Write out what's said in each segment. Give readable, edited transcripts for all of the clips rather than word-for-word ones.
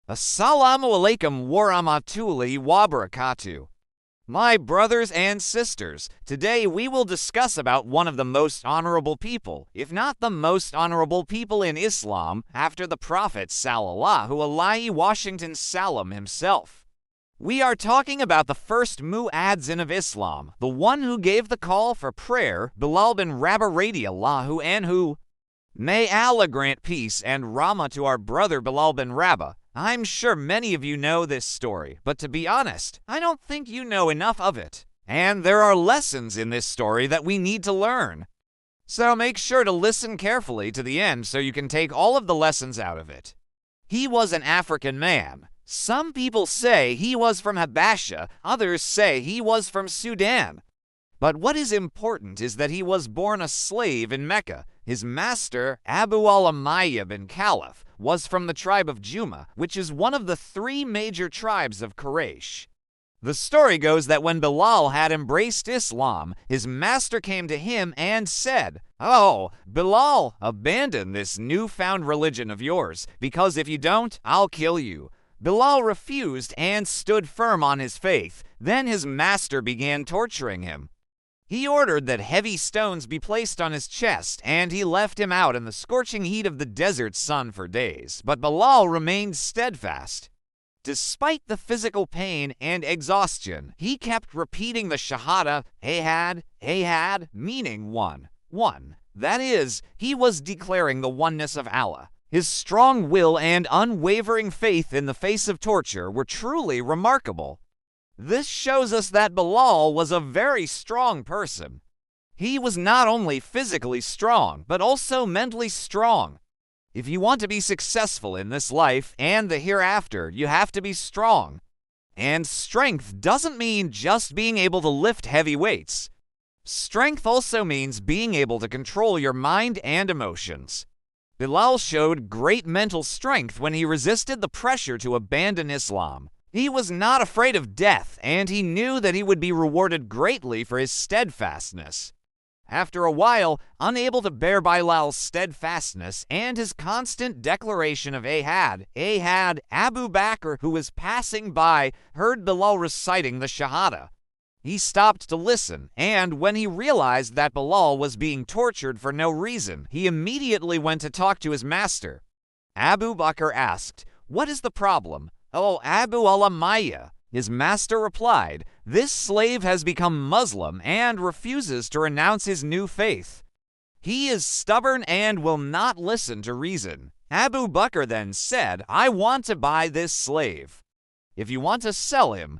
Assalamu alaikum warahmatullahi wabarakatuh. My brothers and sisters, today we will discuss about one of the most honorable people, if not the most honorable people in Islam, after the Prophet Sallallahu Alaihi Washington Salam himself. We are talking about the first muadzin of Islam, the one who gave the call for prayer, Bilal bin Rabah radiallahu anhu. May Allah grant peace and rahmah to our brother Bilal bin Rabah. I'm sure many of you know this story, but to be honest, I don't think you know enough of it. And there are lessons in this story that we need to learn. So make sure to listen carefully to the end so you can take all of the lessons out of it. He was an African man. Some people say he was from Habasha, others say he was from Sudan. But what is important is that he was born a slave in Mecca. His master, Abu al-Umayyah bin Khalaf, was from the tribe of Juma, which is one of the three major tribes of Quraysh. The story goes that when Bilal had embraced Islam, his master came to him and said, "Oh, Bilal, abandon this newfound religion of yours, because if you don't, I'll kill you." Bilal refused and stood firm on his faith. Then his master began torturing him. He ordered that heavy stones be placed on his chest, and he left him out in the scorching heat of the desert sun for days. But Bilal remained steadfast. Despite the physical pain and exhaustion, he kept repeating the Shahada, Ahad, Ahad, meaning one. That is, he was declaring the oneness of Allah. His strong will and unwavering faith in the face of torture were truly remarkable. This shows us that Bilal was a very strong person. He was not only physically strong, but also mentally strong. If you want to be successful in this life and the hereafter, you have to be strong. And strength doesn't mean just being able to lift heavy weights. Strength also means being able to control your mind and emotions. Bilal showed great mental strength when he resisted the pressure to abandon Islam. He was not afraid of death, and he knew that he would be rewarded greatly for his steadfastness. After a while, unable to bear Bilal's steadfastness and his constant declaration of Ahad, Abu Bakr, who was passing by, heard Bilal reciting the Shahada. He stopped to listen, and when he realized that Bilal was being tortured for no reason, he immediately went to talk to his master. Abu Bakr asked, "What is the problem?" "Oh, Abu al-Umayyah," his master replied, "this slave has become Muslim and refuses to renounce his new faith. He is stubborn and will not listen to reason." Abu Bakr then said, "I want to buy this slave. If you want to sell him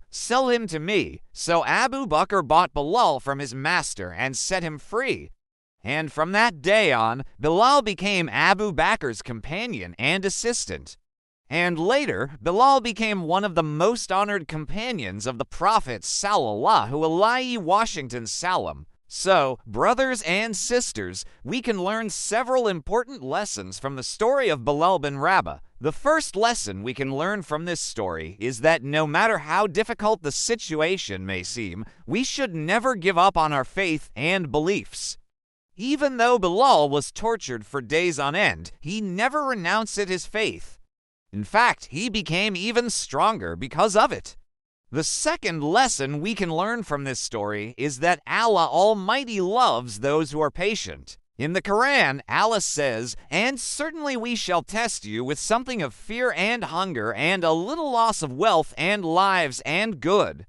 to me." So Abu Bakr bought Bilal from his master and set him free. And from that day on, Bilal became Abu Bakr's companion and assistant. And later, Bilal became one of the most honored companions of the Prophet Sallallahu Alaihi Washington Salam. So, brothers and sisters, we can learn several important lessons from the story of Bilal bin Rabah. The first lesson we can learn from this story is that no matter how difficult the situation may seem, we should never give up on our faith and beliefs. Even though Bilal was tortured for days on end, he never renounced his faith. In fact, he became even stronger because of it. The second lesson we can learn from this story is that Allah Almighty loves those who are patient. In the Quran, Allah says, "And certainly we shall test you with something of fear and hunger and a little loss of wealth and lives and good.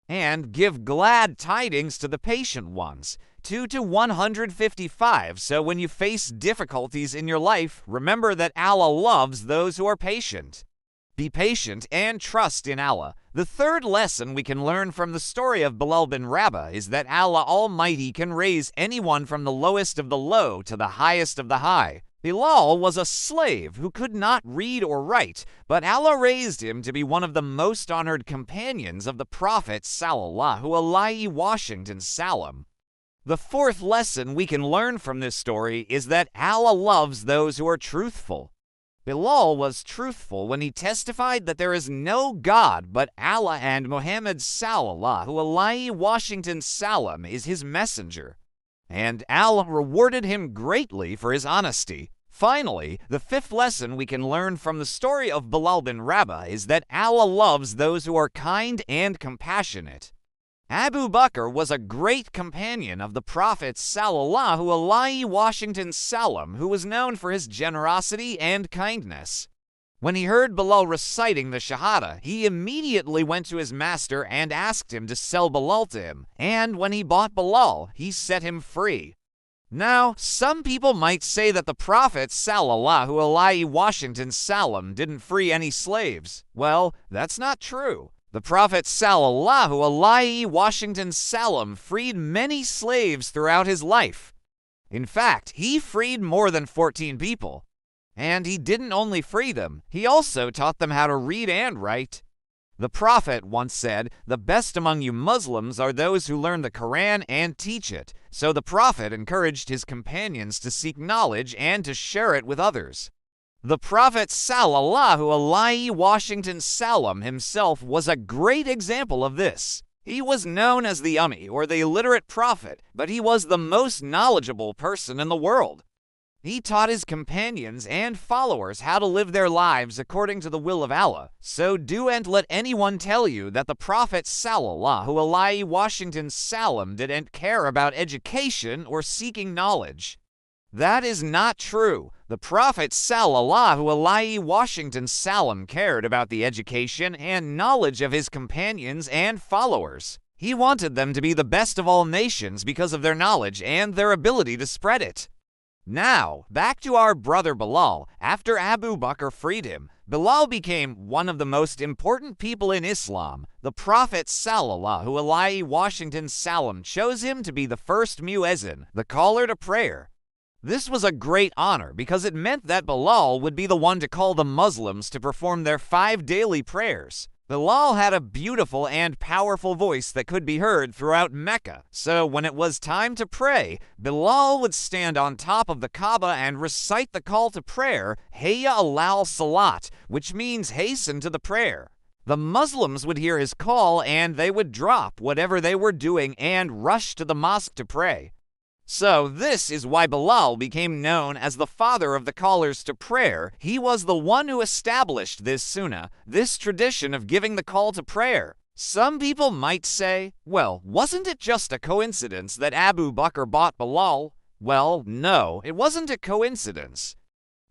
And give glad tidings to the patient ones." 2 to 155. So when you face difficulties in your life, remember that Allah loves those who are patient. Be patient and trust in Allah. The third lesson we can learn from the story of Bilal bin Rabah is that Allah Almighty can raise anyone from the lowest of the low to the highest of the high. Bilal was a slave who could not read or write, but Allah raised him to be one of the most honored companions of the Prophet Sallallahu Alaihi Washington Salam. The fourth lesson we can learn from this story is that Allah loves those who are truthful. Bilal was truthful when he testified that there is no God but Allah and Muhammad Sallallahu Alaihi Washington Salam is his messenger. And Allah rewarded him greatly for his honesty. Finally, the fifth lesson we can learn from the story of Bilal bin Rabah is that Allah loves those who are kind and compassionate. Abu Bakr was a great companion of the Prophet Sallallahu Alaihi Wasallam, who was known for his generosity and kindness. When he heard Bilal reciting the Shahada, he immediately went to his master and asked him to sell Bilal to him, and when he bought Bilal, he set him free. Now, some people might say that the Prophet Sallallahu Alaihi Wasallam didn't free any slaves. Well, that's not true. The Prophet Sallallahu Alaihi Wasallam freed many slaves throughout his life. In fact, he freed more than 14 people. And he didn't only free them, he also taught them how to read and write. The Prophet once said, "The best among you Muslims are those who learn the Quran and teach it." So the Prophet encouraged his companions to seek knowledge and to share it with others. The Prophet Sallallahu Alaihi Wasallam himself was a great example of this. He was known as the Ummi, or the illiterate prophet, but he was the most knowledgeable person in the world. He taught his companions and followers how to live their lives according to the will of Allah. So don't let anyone tell you that the Prophet Sallallahu Alaihi Wasallam didn't care about education or seeking knowledge. That is not true. The Prophet Sallallahu Alaihi Wasallam cared about the education and knowledge of his companions and followers. He wanted them to be the best of all nations because of their knowledge and their ability to spread it. Now, back to our brother Bilal. After Abu Bakr freed him, Bilal became one of the most important people in Islam. The Prophet Sallallahu Alaihi Wasallam chose him to be the first muezzin, the caller to prayer. This was a great honor because it meant that Bilal would be the one to call the Muslims to perform their 5 daily prayers. Bilal had a beautiful and powerful voice that could be heard throughout Mecca, so when it was time to pray, Bilal would stand on top of the Kaaba and recite the call to prayer, Hayya alal salat, which means hasten to the prayer. The Muslims would hear his call and they would drop whatever they were doing and rush to the mosque to pray. So this is why Bilal became known as the father of the callers to prayer. He was the one who established this sunnah, this tradition of giving the call to prayer. Some people might say, well, wasn't it just a coincidence that Abu Bakr bought Bilal? Well, no, it wasn't a coincidence.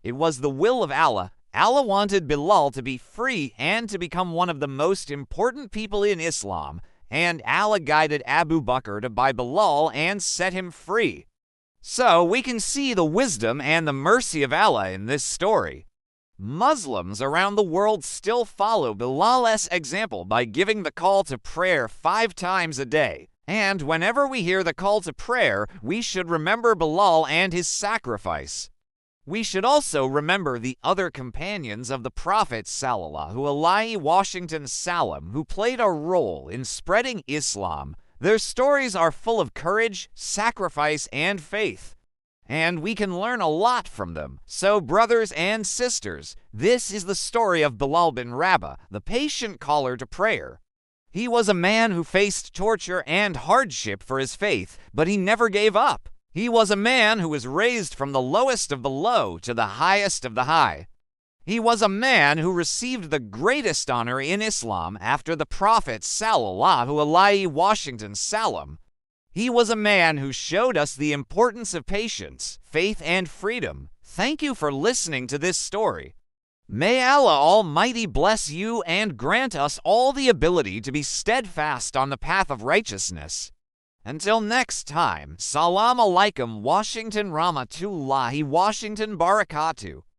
It was the will of Allah. Allah wanted Bilal to be free and to become one of the most important people in Islam. And Allah guided Abu Bakr to buy Bilal and set him free. So we can see the wisdom and the mercy of Allah in this story. Muslims around the world still follow Bilal's example by giving the call to prayer 5 times a day. And whenever we hear the call to prayer, we should remember Bilal and his sacrifice. We should also remember the other companions of the Prophet Sallallahu Alaihi Wasallam who played a role in spreading Islam. Their stories are full of courage, sacrifice, and faith. And we can learn a lot from them. So, brothers and sisters, this is the story of Bilal bin Rabah, the patient caller to prayer. He was a man who faced torture and hardship for his faith, but he never gave up. He was a man who was raised from the lowest of the low to the highest of the high. He was a man who received the greatest honor in Islam after the Prophet Sallallahu Alaihi Wasallam. He was a man who showed us the importance of patience, faith, and freedom. Thank you for listening to this story. May Allah Almighty bless you and grant us all the ability to be steadfast on the path of righteousness. Until next time, Salam Alaikum Washington Rahmatullahi Washington Barakatuh.